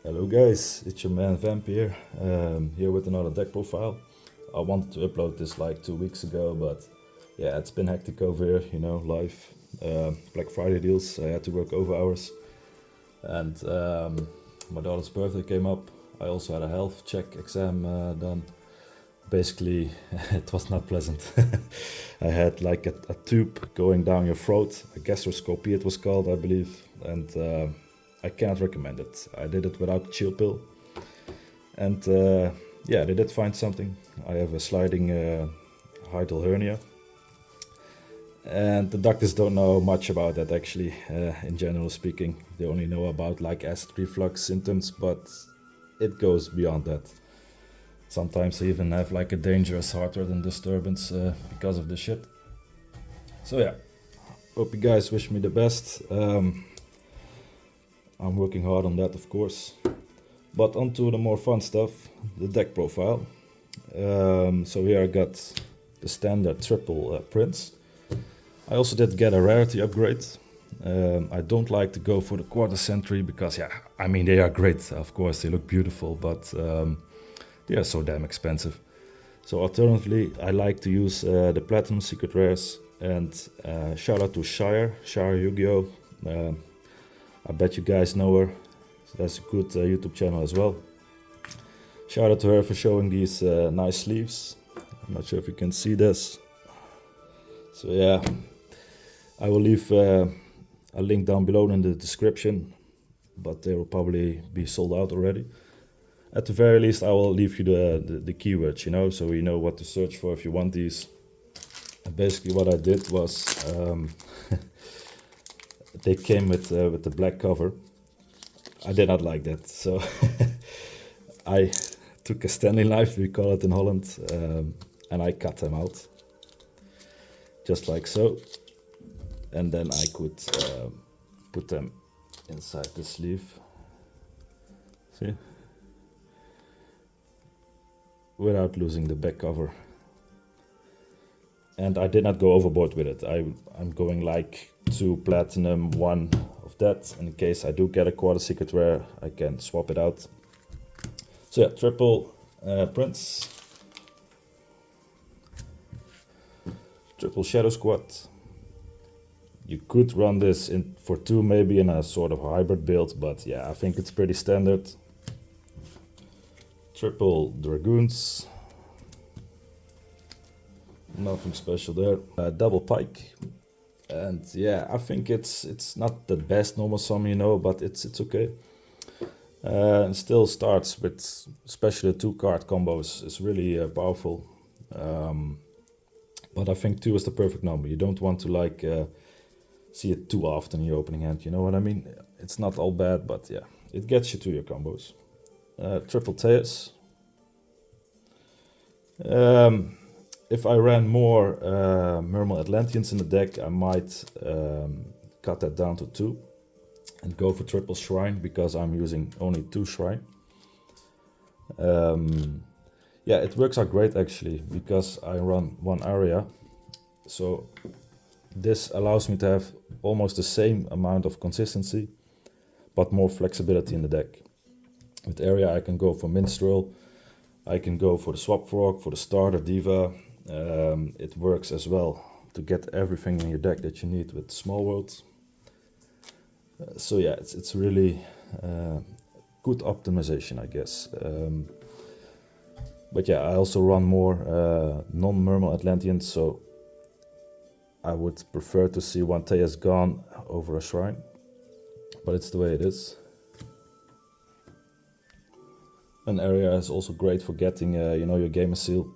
Hello guys, it's your man Vamp here, here with another deck profile. I wanted to upload this like 2 weeks ago, but yeah, it's been hectic over here, you know, life. Black Friday deals, I had to work over hours. And my daughter's birthday came up. I also had a health check exam done. Basically, it was not pleasant. I had like a tube going down your throat, a gastroscopy it was called, I believe. And I cannot recommend it. I did it without chill pill. And yeah, they did find something. I have a sliding hiatal hernia. And the doctors don't know much about that actually, in general speaking. They only know about like acid reflux symptoms, but it goes beyond that. Sometimes I even have like a dangerous heart rhythm disturbance because of this shit. So yeah, hope you guys wish me the best. I'm working hard on that, of course. But on to the more fun stuff, the deck profile. So here I got the standard triple Prince. I also did get a rarity upgrade. I don't like to go for the quarter century because, yeah, I mean, they are great, of course, they look beautiful, but they are so damn expensive. So alternatively, I like to use the Platinum Secret Rares, and shout out to Shire Yu-Gi-Oh! I bet you guys know her, so that's a good YouTube channel as well. Shout out to her for showing these nice sleeves. I'm not sure if you can see this. So yeah, I will leave a link down below in the description, but they will probably be sold out already. At the very least, I will leave you the keywords, you know, so you know what to search for if you want these. And basically what I did was, they came with the black cover. I did not like that, so I took a Stanley knife, we call it in Holland, and I cut them out. Just like so. And then I could put them inside the sleeve. See? Without losing the back cover. And I did not go overboard with it. I'm going like 2 platinum, 1 of that. In case I do get a quarter secret rare, I can swap it out. So yeah, triple Prince. Triple Shadow Squad. You could run this in for 2 maybe in a sort of hybrid build, but yeah, I think it's pretty standard. Triple Dragoons. Nothing special there. Double Pike. And yeah, I think it's not the best normal summon, you know, but it's okay. And still starts with, especially the 2-card combos, is really powerful. But I think 2 is the perfect number. You don't want to like see it too often in your opening hand, you know what I mean? It's not all bad, but yeah, it gets you to your combos. Triple Teus. If I ran more Mermail Atlanteans in the deck, I might cut that down to 2 and go for triple Shrine, because I'm using only 2 Shrine. Yeah, it works out great actually, because I run 1 area. So this allows me to have almost the same amount of consistency, but more flexibility in the deck. With Eria I can go for Minstrel, I can go for the Swap Frog, for the starter Diva. It works as well to get everything in your deck that you need with Small World. So yeah, it's really good optimization, I guess. But yeah, I also run more non-Mermail Atlanteans, so I would prefer to see 1 Teus gone over a Shrine. But it's the way it is. An area is also great for getting, you know, your Gamer Seal.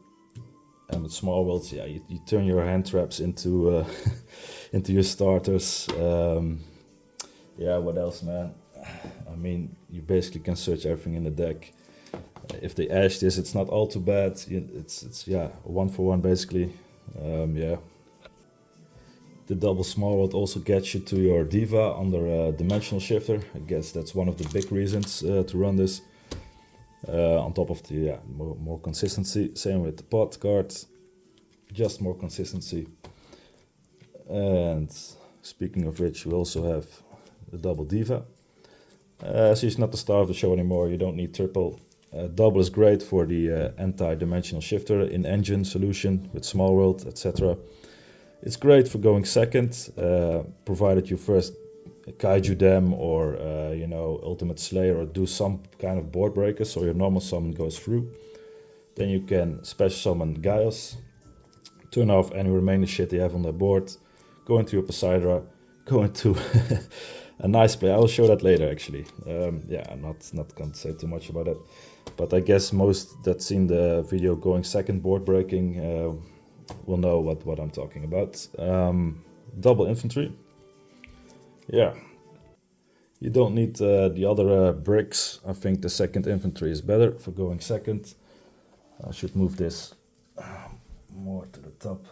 And with Small Worlds, yeah, you turn your hand traps into into your starters. Yeah, what else, man? I mean, you basically can search everything in the deck. If they ash this, it's not all too bad. It's yeah, 1-for-1 basically. Yeah. The double Small World also gets you to your Diva under a Dimensional Shifter. I guess that's one of the big reasons to run this. On top of the more consistency. Same with the pot card. Just more consistency. And speaking of which, we also have the double Diva. She's not the star of the show anymore, you don't need triple. Double is great for the anti-dimensional shifter in engine solution with small world, etc. It's great for going second, provided you first kaiju them or you know, ultimate slayer or do some kind of board breaker so your normal summon goes through. Then you can special summon Giaos, turn off any remaining shit you have on the board, go into your Poseidra, go into a nice play. I will show that later actually. Yeah, I'm not going to say too much about that. But I guess most that seen the video going second board breaking will know what I'm talking about. Double infantry. Yeah. You don't need the other bricks. I think the second infantry is better for going second. I should move this more to the top.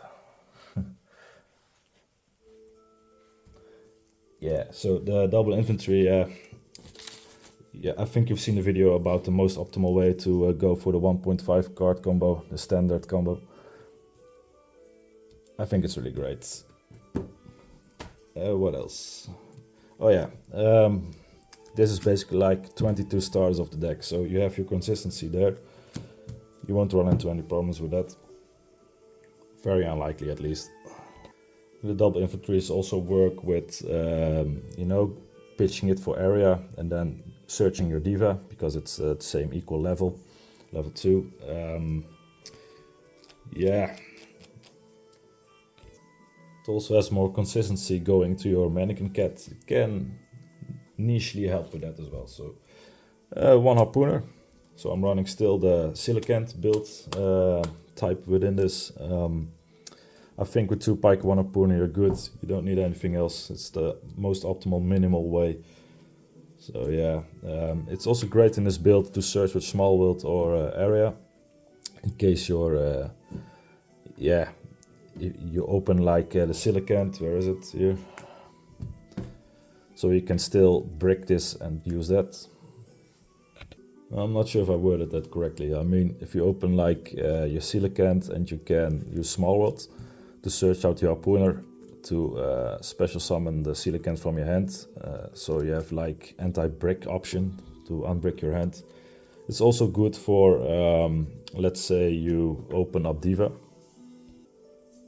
Yeah, so the double infantry, yeah, I think you've seen the video about the most optimal way to go for the 1.5 card combo, the standard combo. I think it's really great. What else? Oh yeah, this is basically like 22 stars of the deck, so you have your consistency there. You won't run into any problems with that. Very unlikely at least. The double infantries also work with, you know, pitching it for area and then searching your Diva because it's the same equal level, level 2. Yeah. It also has more consistency going to your mannequin cat. It can nichely help with that as well. So, one harpooner. So I'm running still the Coelacanth build type within this. I think with 2 pike, 1 harpooner, you're good. You don't need anything else. It's the most optimal, minimal way. So yeah, it's also great in this build to search with small world or area. In case you're, yeah, you open like the Coelacanth, where is it? Here. So you can still brick this and use that. I'm not sure if I worded that correctly. I mean, if you open like your Coelacanth and you can use small world to search out your harpooner to special summon the Coelacanth from your hand. So you have like anti-brick option to unbrick your hand. It's also good for, let's say you open up Diva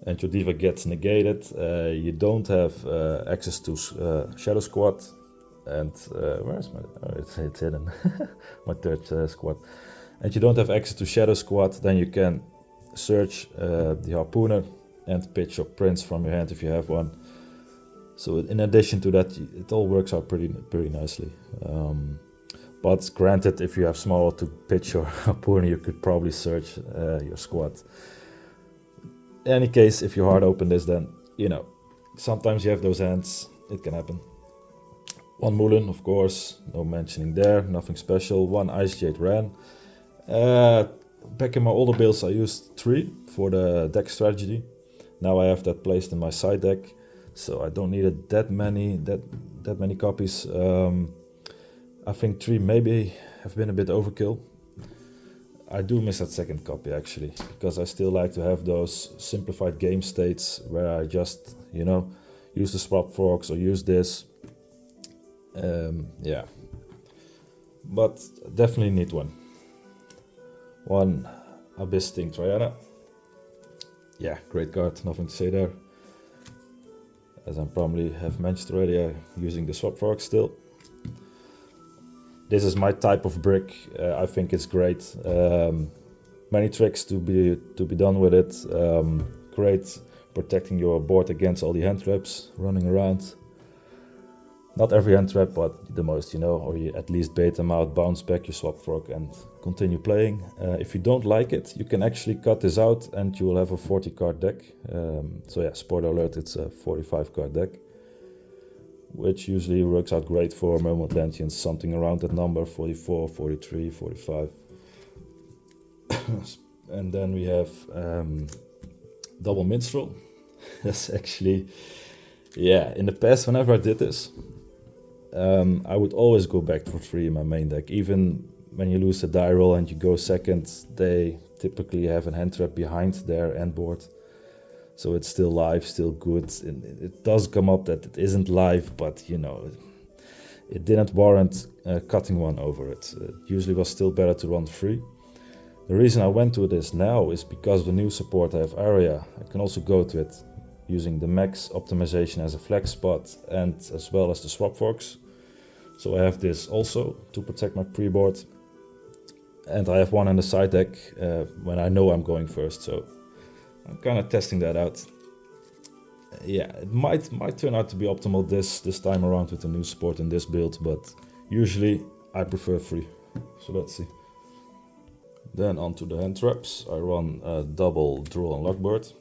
and your Diva gets negated. You don't have access to Shadow Squad. And where is my, oh, it's hidden, my third squad. And you don't have access to Shadow Squad, then you can search the harpooner and pitch your prince from your hand if you have one. So in addition to that, it all works out pretty nicely. But granted, if you have small to pitch your harpooner, you could probably search your squad. In any case, if you hard open this, then, you know, sometimes you have those hands, it can happen. 1 Moulin, of course, no mentioning there, nothing special. 1 Icejade Ran. Back in my older builds I used 3 for the deck strategy. Now I have that placed in my side deck, so I don't need it that many copies. I think 3 maybe have been a bit overkill. I do miss that second copy actually, because I still like to have those simplified game states where I just, you know, use the swap forks or use this. Yeah, but definitely need one. 1 Abyss-sting Triaina. Yeah, great card, nothing to say there. As I probably have mentioned already, I'm using the swap fork still. This is my type of brick. I think it's great. Many tricks to be done with it. Great protecting your board against all the hand traps running around. Not every hand trap, but the most, you know, or you at least bait them out, bounce back your swap fork and continue playing. If you don't like it, you can actually cut this out and you will have a 40 card deck. So yeah, spoiler alert, it's a 45 card deck, which usually works out great for Mermail Atlanteans, something around that number, 44, 43, 45. And then we have double Minstrel. That's actually, yeah, in the past, whenever I did this, I would always go back for 3 in my main deck. Even when you lose the die roll and you go second, they typically have a hand trap behind their end board. So it's still live, still good. And it does come up that it isn't live, but you know, it didn't warrant cutting one over it. It usually was still better to run 3. The reason I went to this now is because of the new support I have Eria. I can also go to it using the max optimization as a flex spot and as well as the swap forks. So I have this also to protect my pre-board. And I have one in the side deck when I know I'm going first, so I'm kind of testing that out. Yeah, it might turn out to be optimal this time around with the new support in this build, but usually I prefer 3. So let's see. Then onto the hand traps. I run double Droll and Lockbird.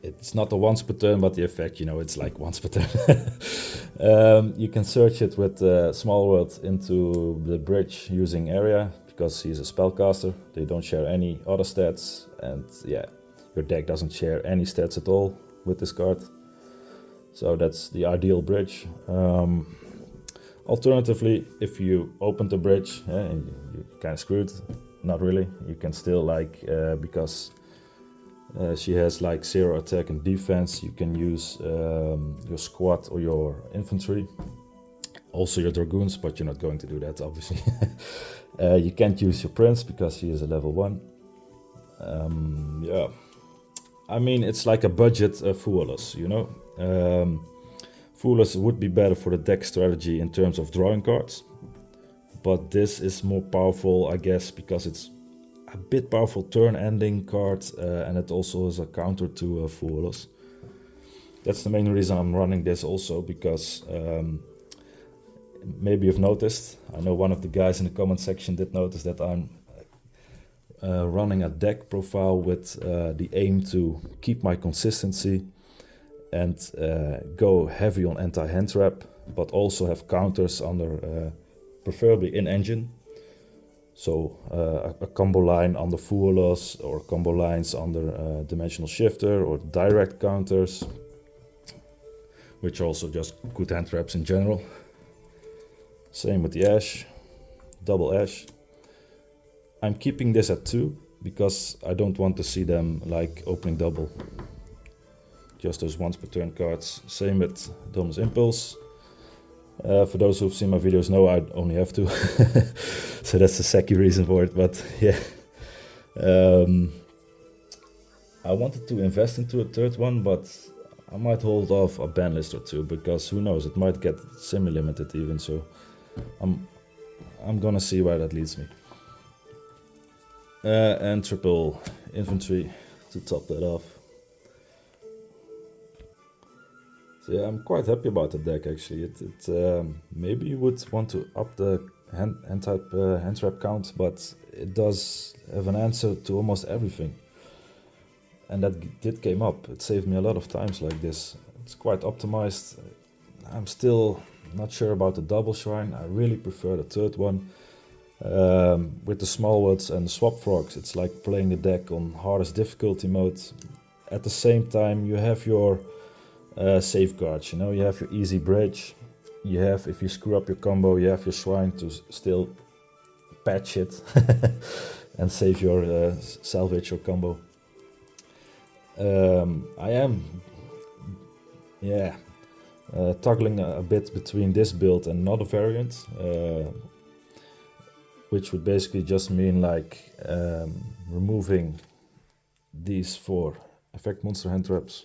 It's not a once per turn, but the effect, you know, it's like once per turn. You can search it with Small World into the bridge using Eria, because he's a spellcaster. They don't share any other stats, and yeah, your deck doesn't share any stats at all with this card. So that's the ideal bridge. Alternatively, if you open the bridge and you're kind of screwed, not really. You can still because she has like 0 attack and defense, you can use your squad or your infantry. Also your dragoons, but you're not going to do that, obviously. You can't use your prince because he is a level 1. Yeah, I mean, it's like a budget Foolers, you know. Foolers would be better for the deck strategy in terms of drawing cards, but this is more powerful, I guess, because it's a bit powerful turn ending card, and it also is a counter to Foolers. That's the main reason I'm running this also, because maybe you've noticed, I know one of the guys in the comment section did notice that I'm running a deck profile with the aim to keep my consistency and go heavy on anti-hand trap, but also have counters under, preferably in engine. So a combo line under Foolers, or combo lines under Dimensional Shifter, or direct counters, which are also just good hand traps in general. Same with the Ash, double Ash. I'm keeping this at 2 because I don't want to see them like opening double. Just those once per turn cards. Same with Dominus Impulse. For those who've seen my videos know I only have 2. So that's the second reason for it, but yeah. I wanted to invest into a third one, but I might hold off a ban list or 2, because who knows, it might get semi-limited even, so I'm gonna see where that leads me. And triple infantry to top that off. So yeah, I'm quite happy about the deck actually. Maybe you would want to up the hand trap count, but it does have an answer to almost everything. And that did came up. It saved me a lot of times like this. It's quite optimized. I'm still not sure about the double shrine. I really prefer the third one. With the small words and the swap frogs, it's like playing the deck on hardest difficulty mode. At the same time, you have your safeguards, you know, you have your easy bridge. You have, if you screw up your combo, you have your shrine to still patch it and save your salvage your combo. I am, toggling a bit between this build and another variant, which would basically just mean like removing these 4 effect monster hand traps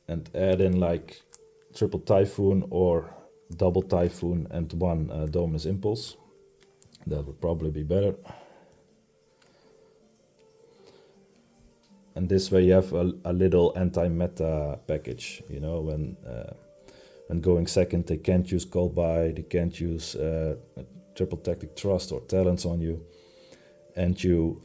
and add in like triple Typhoon or double Typhoon and 1 Dominus Impulse. That would probably be better. And this way you have a little anti-meta package, you know, when going second they can't use Call By, they can't use Triple Tactic Trust or Talents on you. And you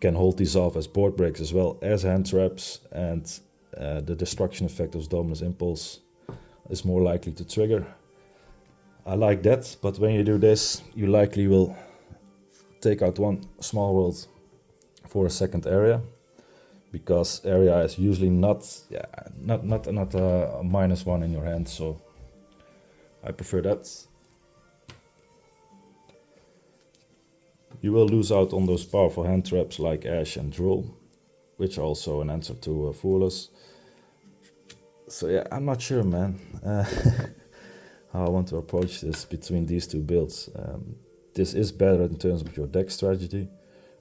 can hold these off as board breaks as well as hand traps, and the destruction effect of Dominus Impulse is more likely to trigger. I like that, but when you do this, you likely will take out 1 small world for a second area, because area is usually not a -1 in your hand, so I prefer that. You will lose out on those powerful hand traps like Ash and Droll, which are also an answer to Foolers. So yeah, I'm not sure, man. how I want to approach this between these two builds. This is better in terms of your deck strategy,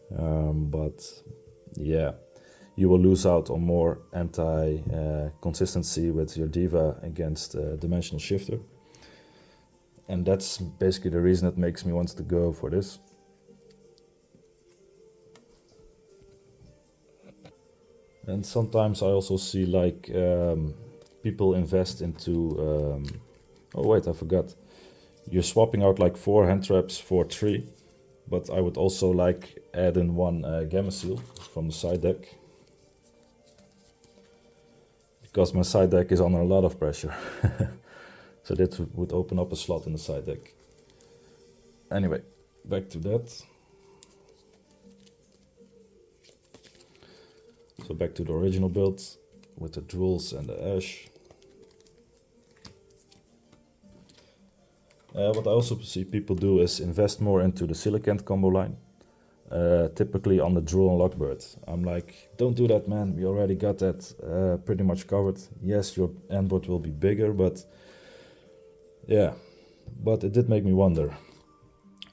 but yeah, you will lose out on more anti-consistency with your Diva against Dimensional Shifter. And that's basically the reason that makes me want to go for this. And sometimes I also see like people invest into... oh wait, I forgot. You're swapping out like 4 hand traps for 3. But I would also like add in 1 Gamma Seal from the side deck. Because my side deck is under a lot of pressure. So that would open up a slot in the side deck. Anyway, back to that. So back to the original build with the Drolls and the Ash. What I also see people do is invest more into the Coelacanth combo line. Typically on the Droll and Lockbird. I'm like, don't do that, man. We already got that pretty much covered. Yes, your endboard will be bigger, but yeah. But it did make me wonder.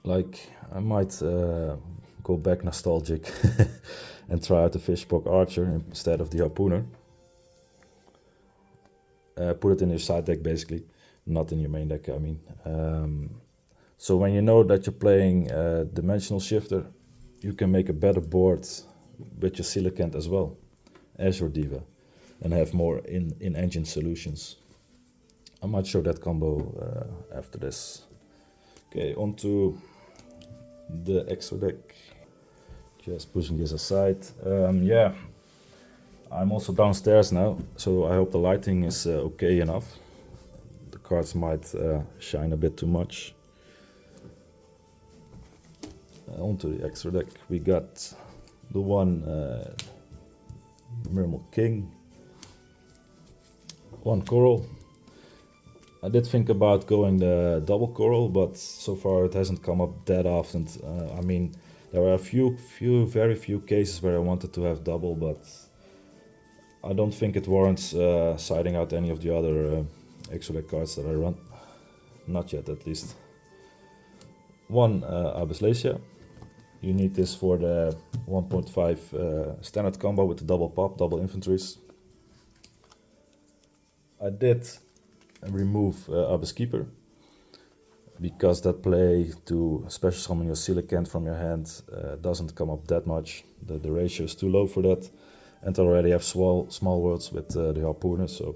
Like, I might go back nostalgic and try out the Fishborg Archer instead of the Harpooner. Put it in your side deck, basically. Not in your main deck, I mean. So when you know that you're playing Dimensional Shifter, you can make a better board with your Coelacanth as well as your Diva and have more in-engine solutions. I might show that combo after this. Okay, on to the extra deck. Just pushing this aside. Yeah, I'm also downstairs now, so I hope the lighting is okay enough. The cards might shine a bit too much. Onto the extra deck, we got the one Mermail King, 1 Coral. I did think about going the double Coral, but so far it hasn't come up that often. I mean, there are very few cases where I wanted to have double, but I don't think it warrants siding out any of the other extra deck cards that I run. Not yet, at least. 1 Abyssalacia. You need this for the 1.5 standard combo with the double pop, double infanteries. I did remove Abyss Keeper because that play to special summon your Coelacanth from your hand doesn't come up that much. The ratio is too low for that, and I already have small worlds with the Harpooner, so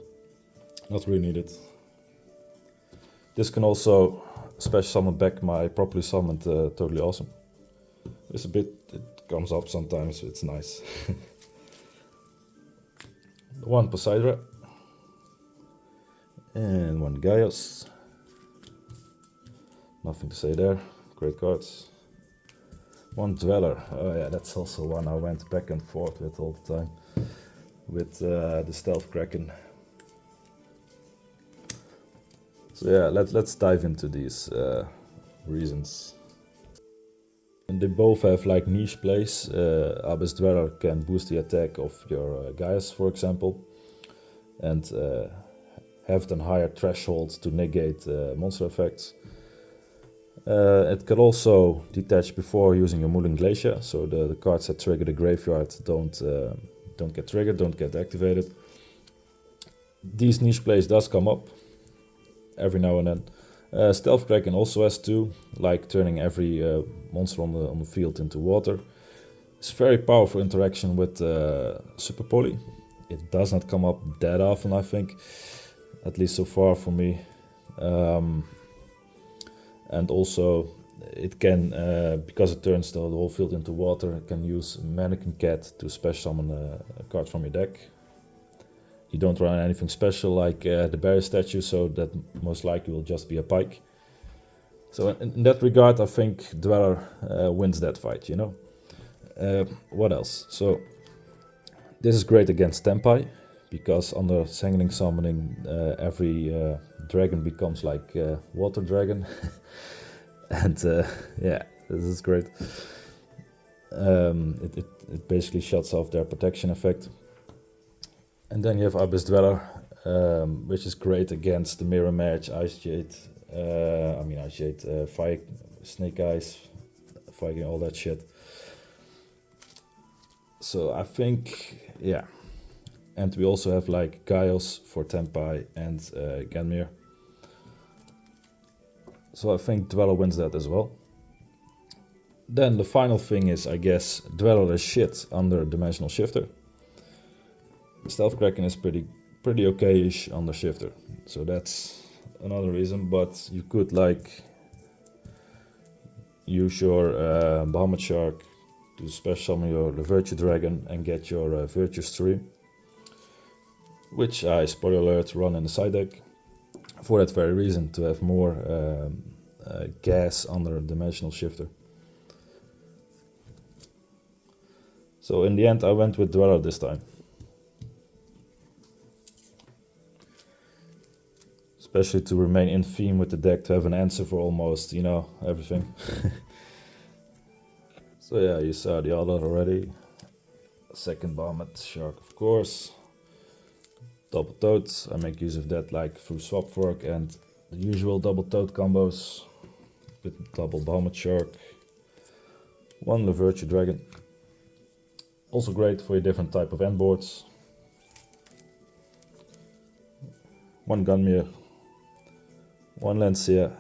not really needed. This can also special summon back my properly summoned Totally Awesome. It's a bit, it comes up sometimes, it's nice. 1 Poseidra and 1 Giaos. Nothing to say there, great cards. 1 Dweller, oh yeah, that's also one I went back and forth with all the time. With the Stealth Kraken. So yeah, let's dive into these reasons. And they both have like niche plays. Abyss Dweller can boost the attack of your Giaos, for example, and have then higher thresholds to negate monster effects. It can also detach before using your Moulinglacia, so the cards that trigger the graveyard don't get triggered, don't get activated. These niche plays does come up every now and then. Stealth Kraken also has 2, like turning every monster on the field into water. It's very powerful interaction with Super Poly. It does not come up that often, I think, at least so far for me. And also it can, because it turns the whole field into water, it can use Mannequin Cat to special summon a card from your deck. You don't run anything special like the barrier statue, so that most likely will just be a pike. So in that regard, I think Dweller wins that fight, you know. What else? So this is great against Tempai, because under Sangling Summoning every dragon becomes like Water Dragon. And yeah, this is great. It basically shuts off their protection effect. And then you have Abyss Dweller, which is great against the Mirror Mage, Icejade I mean Icejade, Fire, Snake Eyes, Viking, all that shit. So I think, yeah. And we also have like Giles for Tempai and Ganmere. So I think Dweller wins that as well. Then the final thing is, I guess, Dweller is shit under Dimensional Shifter. Stealth Kraken is pretty okay-ish under Shifter. So that's another reason, but you could like use your Bahamut Shark to special summon your Virtue Dragon and get your Virtue Stream, which I, spoiler alert, run in the side deck for that very reason, to have more gas under Dimensional Shifter. So in the end I went with Dweller this time. Especially to remain in theme with the deck, to have an answer for almost, you know, everything. So yeah, you saw the other already. Second Bahamut Shark, of course. Double Toad, I make use of that like through Swap Fork and the usual double Toad combos with double Bahamut Shark. One Virtue Dragon. Also great for your different type of end boards. One Ganmere. One Lancia.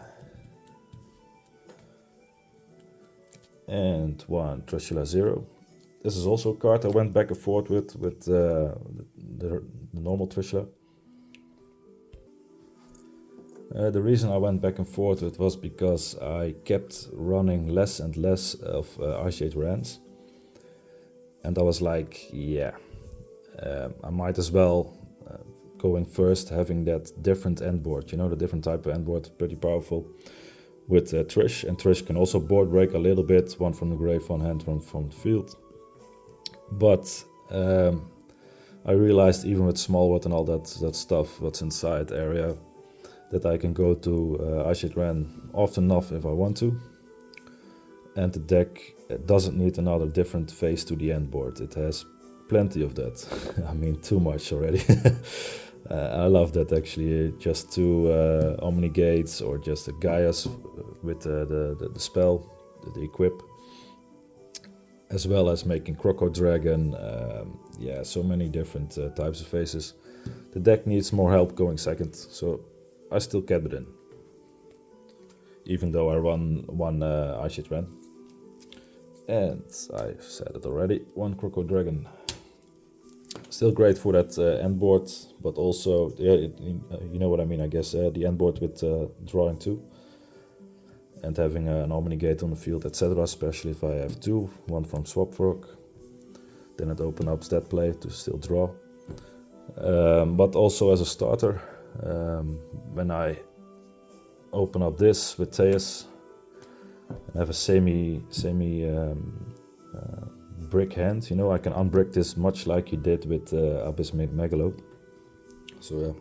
And one Trishula Zero. This is also a card I went back and forth with the normal Trishula. The reason I went back and forth with was because I kept running less and less of Icejade Rans. And I was like, yeah, I might as well going first, having that different end board, you know, the different type of end board, pretty powerful with Trish. And Trish can also board break a little bit, one from the grave, one hand, one from the field. But I realized even with Smallwood and all that stuff, what's inside Area, that I can go to Icejade Ran often enough if I want to. And the deck doesn't need another different face to the end board. It has plenty of that. I mean, too much already. I love that actually. Just two Omni Gates or just a Gaius with the spell, the equip. As well as making Croco Dragon. Yeah, so many different types of faces. The deck needs more help going second, so I still kept it in. Even though I run one Icejade Ran. And I said it already, one Croco Dragon. Still great for that end board, but also, yeah, you know what I mean, I guess, the end board with drawing two. And having an Omni Gate on the field, etc. Especially if I have two, one from Swap Fork. Then it opens up that play to still draw. But also as a starter, when I open up this with Theus, and have a semi brick hand, you know, I can unbrick this much like you did with Abyss Megalo. So yeah.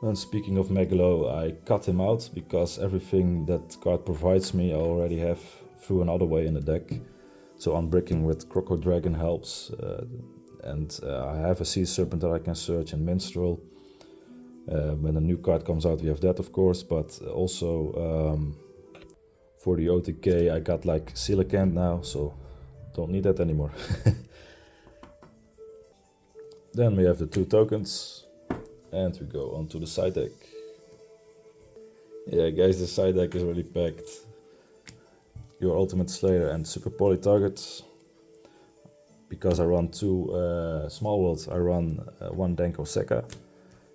And speaking of Megalo, I cut him out because everything that card provides me I already have through another way in the deck. So unbricking with Croco Dragon helps, and I have a Sea Serpent that I can search in Minstrel. When a new card comes out we have that, of course, but also for the OTK I got like Coelacanth now, so don't need that anymore. Then we have the two tokens and we go on to the side deck. Yeah guys, the side deck is really packed. Your Ultimate Slayer and Super Poly targets. Because I run two small worlds, I run one Denko Sekka.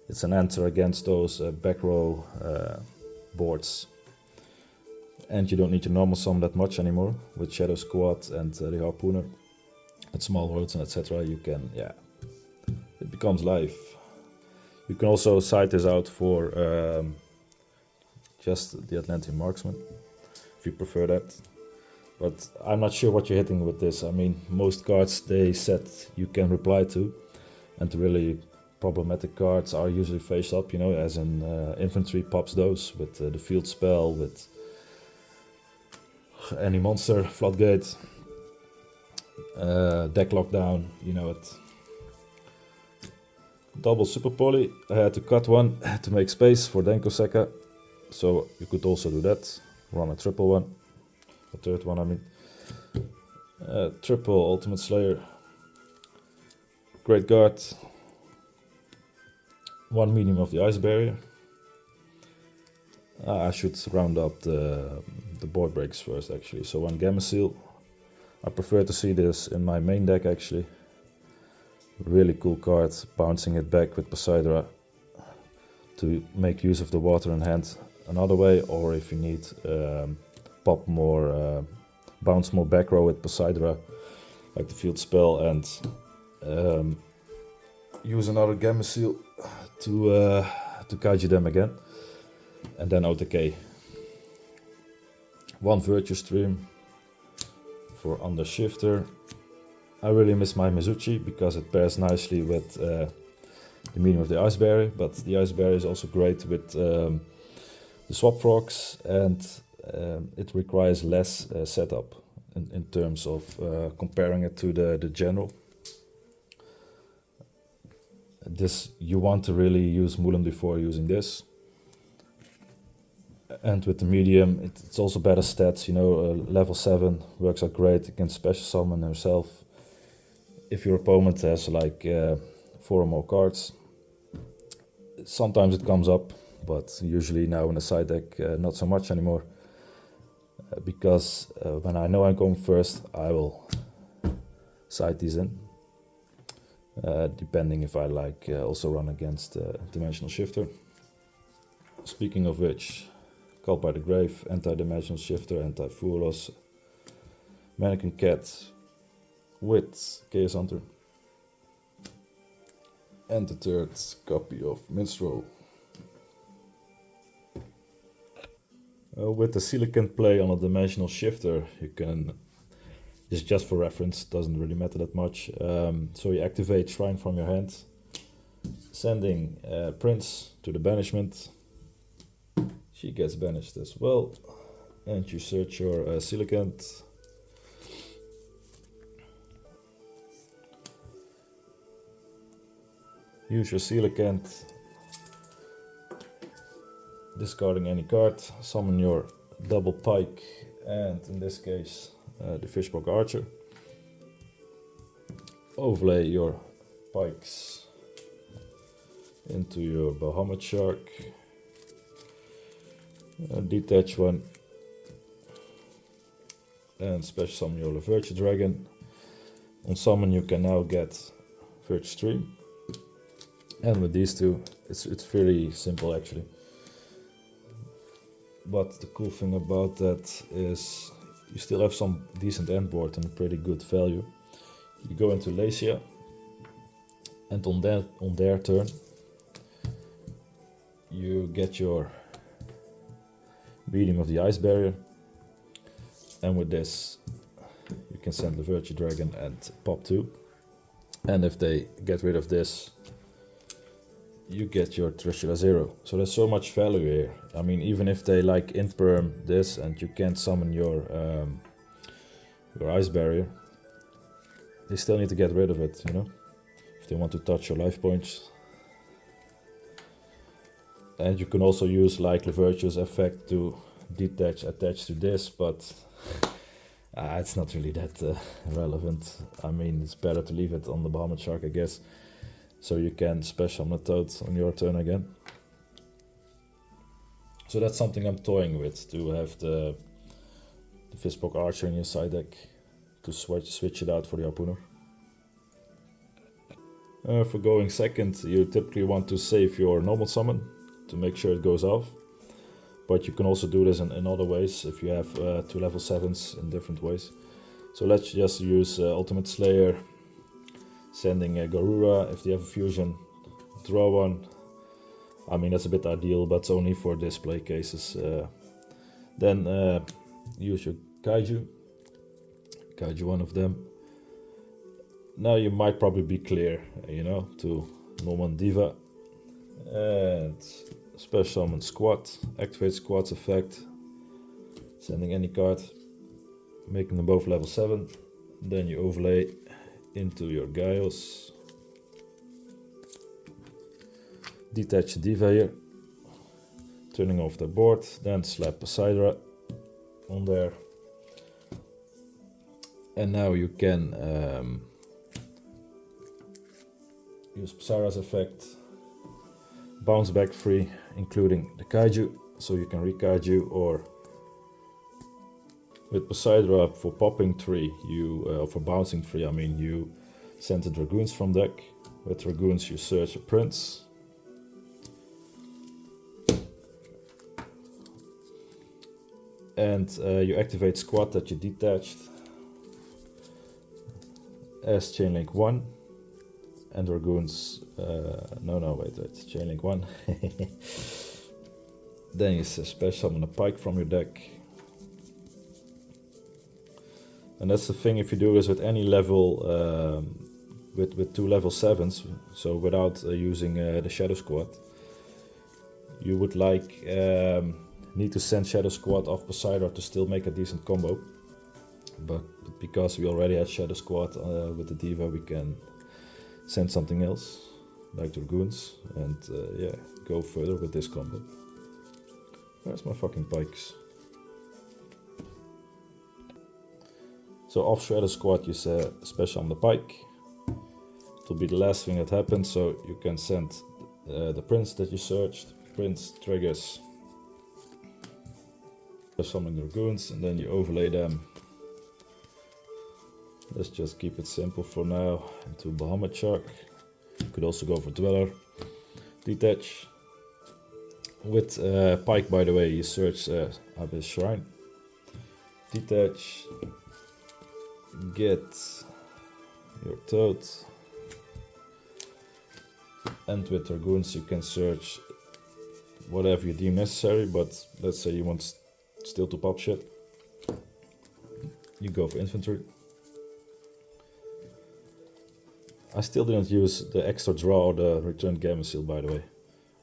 It's an answer against those back row boards. And you don't need to normal summon that much anymore with Shadow Squad and the Harpooner. At small worlds and etc. you can, yeah, it becomes live. You can also side this out for just the Atlantean Marksman, if you prefer that. But I'm not sure what you're hitting with this. I mean, most cards they said you can reply to, and the really problematic cards are usually face up, you know, as in Infantry pops those with the field spell, with any monster, Floodgate, deck lockdown, you know it. Double Super Poly, I had to cut one to make space for Denko Sekka. So you could also do that, run a triple one, a third one I mean. Triple Ultimate Slayer, Great Guard, 1 medium of the Ice Barrier. I should round up the board breaks first actually. So 1 Gamma Seal. I prefer to see this in my main deck actually. Really cool card, bouncing it back with Poseidra to make use of the water in hand another way, or if you need pop more, bounce more back row with Poseidra, like the field spell, and use another Gamma Seal to kaiju them again, and then OTK. 1 Virtue Stream for Under Shifter. I really miss my Mizuchi because it pairs nicely with the medium of the Ice Barrier, but the Ice Barrier is also great with the Swap Frogs, and it requires less setup in terms of comparing it to the general. This you want to really use Mulan before using this. And with the medium, it's also better stats, you know, level 7 works out great, you can special summon herself. If your opponent has like 4 or more cards, sometimes it comes up, but usually now in the side deck not so much anymore. Because when I know I'm going first, I will side these in. Depending if I like also run against Dimensional Shifter. Speaking of which, Called by the Grave, Anti-Dimensional Shifter, Anti-Foolos, Mannequin Cat with Chaos Hunter, and the 3rd copy of Minstrel. With the Coelacanth play on a Dimensional Shifter, you can, this is just for reference, doesn't really matter that much, so you activate Shrine from your hand, sending Prince to the banishment. She gets banished as well, and you search your Coelacanth. Use your Coelacanth, discarding any card, summon your double pike, and in this case the Fishborg Archer. Overlay your pikes into your Bahamut Shark. Detach one and special summon your Virtue Dragon. On summon you can now get Virtue Stream, and with these two it's really simple actually. But the cool thing about that is you still have some decent end board and pretty good value. You go into Lacia, and on their turn you get your medium of the Ice Barrier, and with this you can send the Virtue Dragon and pop 2, and if they get rid of this you get your Trishula 0. So there's so much value here. I mean, even if they like imperm this and you can't summon your Ice Barrier, they still need to get rid of it, you know, if they want to touch your life points. And you can also use like the Virtue's effect to attach to this, but it's not really that relevant. I mean, it's better to leave it on the Bahamut Shark, I guess, so you can special summon a Toad on your turn again. So that's something I'm toying with, to have the Fishborg Archer in your side deck, to switch it out for the harpooner. For going second, you typically want to save your normal summon to make sure it goes off, but you can also do this in other ways if you have 2 level 7s in different ways. So let's just use Ultimate Slayer, sending Garura. If they have a fusion, draw one. I mean, that's a bit ideal, but it's only for display cases. Then use your Kaiju one of them. Now you might probably be clear, you know, to normal Diva, and special summon Squad, activate Squad's effect, sending any card, making them both level 7. Then you overlay into your Giles, detach Diva here, turning off the board, then slap Poseidra on there. And now you can use Poseidra's effect, bounce back 3, including the Kaiju, so you can re-Kaiju, or with Poseidra for popping 3, for bouncing 3, I mean, you send the Dragoons from deck. With Dragoons you search a Prince. And you activate squad that you detached as Chainlink 1. And Dragoons, wait, Chainlink 1. Then you special summon a Pike from your deck. And that's the thing, if you do this with any level, with 2 level 7s, so without using the Shadow Squad, you would need to send Shadow Squad off Poseidra to still make a decent combo. But because we already had Shadow Squad with the Diva, we can send something else, like Dragoons, and yeah, go further with this combo. Where's my fucking Pikes? So off Shadow Squad you special on the Pike. It will be the last thing that happens, so you can send the Prince that you searched. Prince triggers summon Dragoons, and then you overlay them. Let's just keep it simple for now into Bahamut Shark. You could also go for Dweller. Detach. With Pike, by the way, you search Abyssrhine. Detach. Get your Toad. And with Dragoons you can search whatever you deem necessary, but let's say you want still to pop shit. You go for Infantry. I still didn't use the extra draw or the returned Gamma Seal, by the way.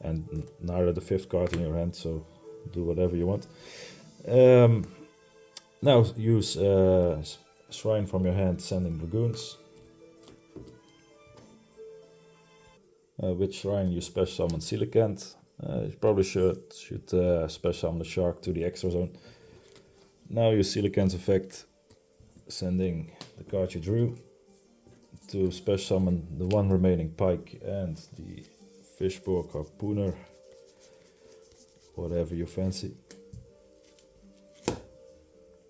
And neither the 5th card in your hand, so do whatever you want. Now use Shrine from your hand, sending Dragoons. With Shrine you special summon Coelacanth. You probably should special summon the Shark to the extra zone. Now use Coelacanth's effect, sending the card you drew to special summon the 1 remaining Pike and the Fishborg harpooner, whatever you fancy.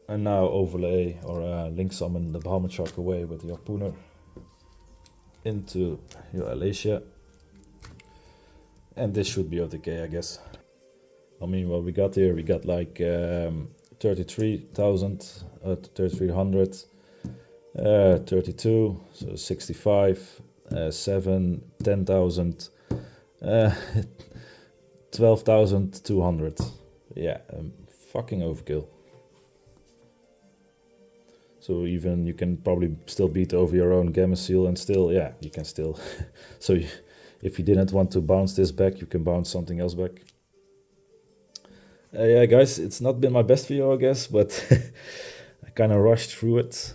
And now overlay or link summon the Bahamut Shark away with the harpooner into your Alacia. And this should be OTK, I guess. I mean, what we got here, we got like 33,000, 3,300, 32, so 65, 7, 10,000, 12,200. Yeah, fucking overkill. So even you can probably still beat over your own Gamma Seal, and still, yeah, you can still. So if you didn't want to bounce this back, you can bounce something else back. Yeah, guys, it's not been my best video, I guess, but I kind of rushed through it.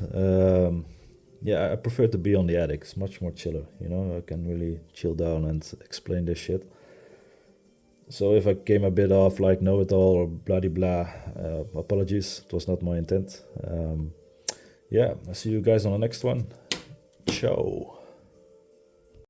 Yeah, I prefer to be on the attic. It's much more chiller, you know. I can really chill down and explain this shit. So if I came a bit off like know-it-all or blah-de-blah, apologies. It was not my intent. Yeah, I'll see you guys on the next one. Ciao.